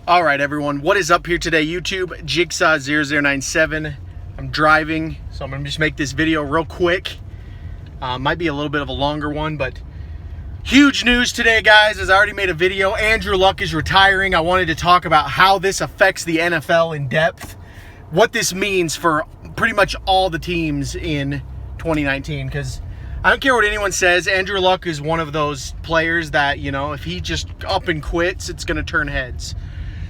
All right, everyone, what is up here today? YouTube, Jigsaw0097. I'm driving, so I'm gonna just make this video real quick. Might be a little bit of a longer one, but huge news today, guys. As I already made a video, Andrew Luck is retiring. I wanted to talk about how this affects the NFL in depth, what this means for pretty much all the teams in 2019, because I don't care what anyone says, Andrew Luck is one of those players that, you know, if he just up and quits, it's gonna turn heads.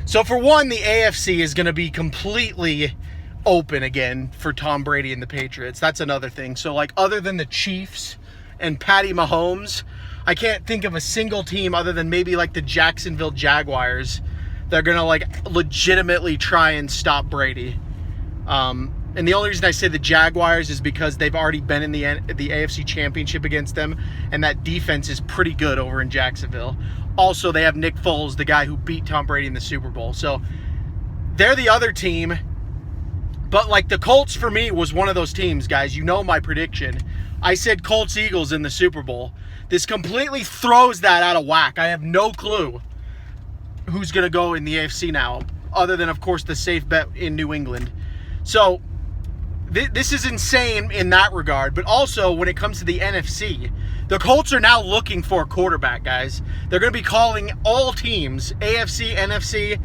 So for one, the AFC is going to be completely open again for Tom Brady and the Patriots. That's another thing. So like other than the Chiefs and Patty Mahomes, I can't think of a single team other than maybe like the Jacksonville Jaguars that are going to like legitimately try and stop Brady. And the only reason I say the Jaguars is because they've already been in the AFC Championship against them, and that defense is pretty good over in Jacksonville. Also, they have Nick Foles, the guy who beat Tom Brady in the Super Bowl. So they're the other team. But like the Colts for me was one of those teams, guys. You know my prediction. I said Colts-Eagles in the Super Bowl. This completely throws that out of whack. I have no clue who's going to go in the AFC now, other than, of course, the safe bet in New England. So this is insane in that regard. But also, when it comes to the NFC, the Colts are now looking for a quarterback, guys. They're going to be calling all teams, AFC, NFC.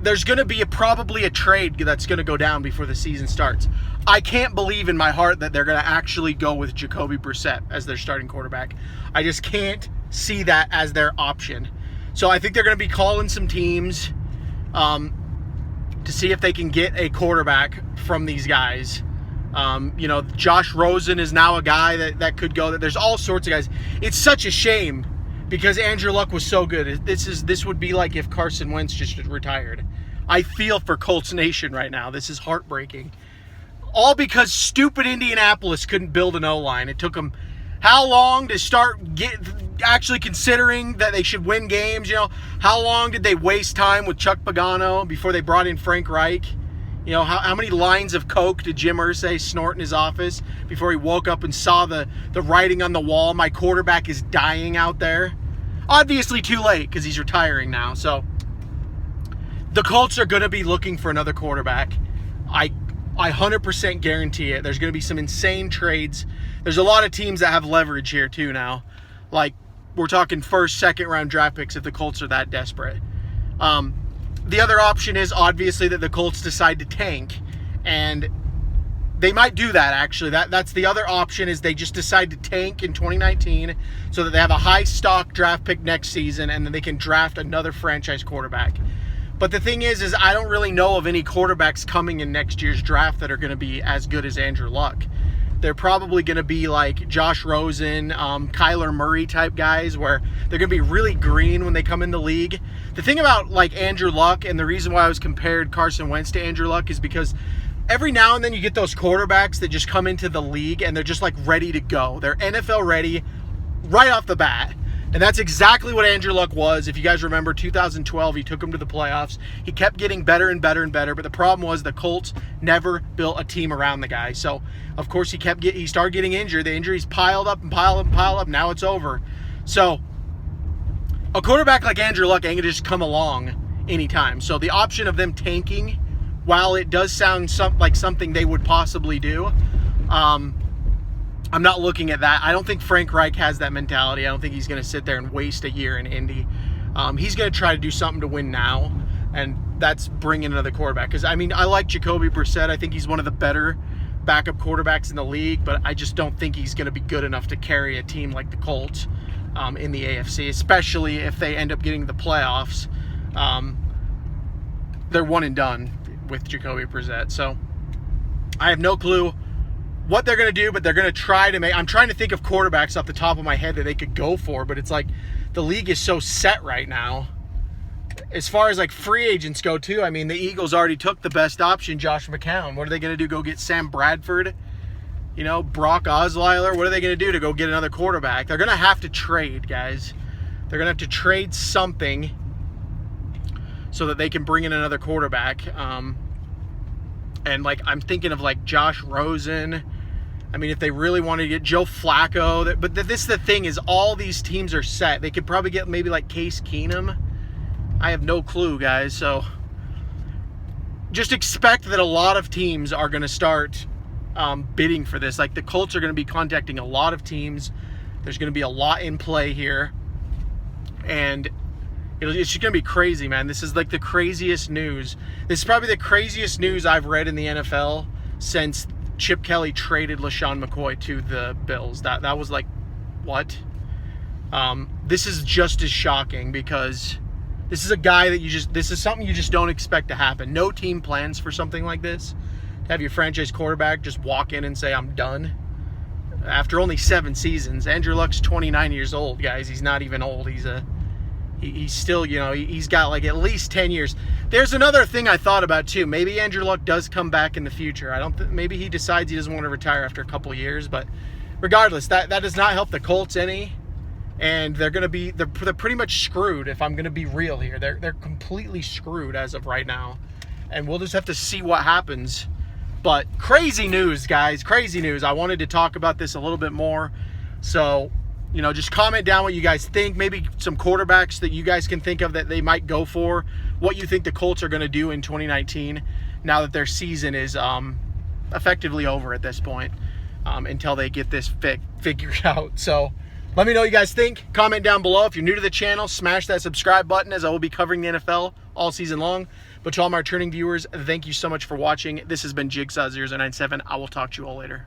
There's going to be probably a trade that's going to go down before the season starts. I can't believe in my heart that they're going to actually go with Jacoby Brissett as their starting quarterback. I just can't see that as their option. So I think they're going to be calling some teams to see if they can get a quarterback from these guys. You know, Josh Rosen is now a guy that could go. There's all sorts of guys. It's such a shame because Andrew Luck was so good. This would be like if Carson Wentz just retired. I feel for Colts Nation right now. This is heartbreaking. All because stupid Indianapolis couldn't build an O-line. It took them how long to start actually considering that they should win games? You know, how long did they waste time with Chuck Pagano before they brought in Frank Reich? You know, how many lines of coke did Jim Irsay snort in his office before he woke up and saw the writing on the wall? My quarterback is dying out there. Obviously too late because he's retiring now. So the Colts are going to be looking for another quarterback. I 100% guarantee it. There's going to be some insane trades. There's a lot of teams that have leverage here too now. Like we're talking first, second round draft picks if the Colts are that desperate. The other option is obviously that the Colts decide to tank, and they might do that actually. That's the other option is they just decide to tank in 2019 so that they have a high stock draft pick next season and then they can draft another franchise quarterback. But the thing is I don't really know of any quarterbacks coming in next year's draft that are going to be as good as Andrew Luck. They're probably going to be like Josh Rosen, Kyler Murray type guys where they're going to be really green when they come in the league. The thing about like Andrew Luck and the reason why I was compared Carson Wentz to Andrew Luck is because every now and then you get those quarterbacks that just come into the league and they're just like ready to go. They're NFL ready right off the bat. And that's exactly what Andrew Luck was. If you guys remember 2012, he took him to the playoffs. He kept getting better and better and better. But the problem was the Colts never built a team around the guy. So, of course, he started getting injured. The injuries piled up and piled up and piled up. Now it's over. So, a quarterback like Andrew Luck ain't going to just come along anytime. So, the option of them tanking, while it does sound like something they would possibly do, I'm not looking at that. I don't think Frank Reich has that mentality. I don't think he's going to sit there and waste a year in Indy. He's going to try to do something to win now, and that's bring in another quarterback. Because, I mean, I like Jacoby Brissett. I think he's one of the better backup quarterbacks in the league, but I just don't think he's going to be good enough to carry a team like the Colts in the AFC, especially if they end up getting the playoffs. They're one and done with Jacoby Brissett. So I have no clue what they're going to do, but they're going to try to make... I'm trying to think of quarterbacks off the top of my head that they could go for, but it's like the league is so set right now. As far as like free agents go too, I mean, the Eagles already took the best option, Josh McCown. What are they going to do? Go get Sam Bradford? You know, Brock Osweiler? What are they going to do to go get another quarterback? They're going to have to trade, guys. They're going to have to trade something so that they can bring in another quarterback. And like I'm thinking of like Josh Rosen. I mean, if they really wanted to get Joe Flacco, but this is the thing is all these teams are set. They could probably get maybe like Case Keenum. I have no clue, guys. So just expect that a lot of teams are going to start bidding for this. Like the Colts are going to be contacting a lot of teams. There's going to be a lot in play here. And it's just going to be crazy, man. This is like the craziest news. This is probably the craziest news I've read in the NFL since Chip Kelly traded LaShawn McCoy to the Bills. That was like, what? This is just as shocking because this is a guy that this is something you just don't expect to happen. No team plans for something like this. To have your franchise quarterback just walk in and say, I'm done. After only 7 seasons. Andrew Luck's 29 years old, guys. He's not even old. He's still, he's got like at least 10 years. There's another thing I thought about too. Maybe Andrew Luck does come back in the future. Maybe he decides he doesn't want to retire after a couple of years, but regardless, that does not help the Colts any. And they're pretty much screwed, if I'm going to be real here. They're completely screwed as of right now. And we'll just have to see what happens. But crazy news, guys. Crazy news. I wanted to talk about this a little bit more. So, just comment down what you guys think. Maybe some quarterbacks that you guys can think of that they might go for. What you think the Colts are going to do in 2019 now that their season is effectively over at this point until they get this figured out. So let me know what you guys think. Comment down below. If you're new to the channel, smash that subscribe button as I will be covering the NFL all season long. But to all my returning viewers, thank you so much for watching. This has been Jigsaw097. I will talk to you all later.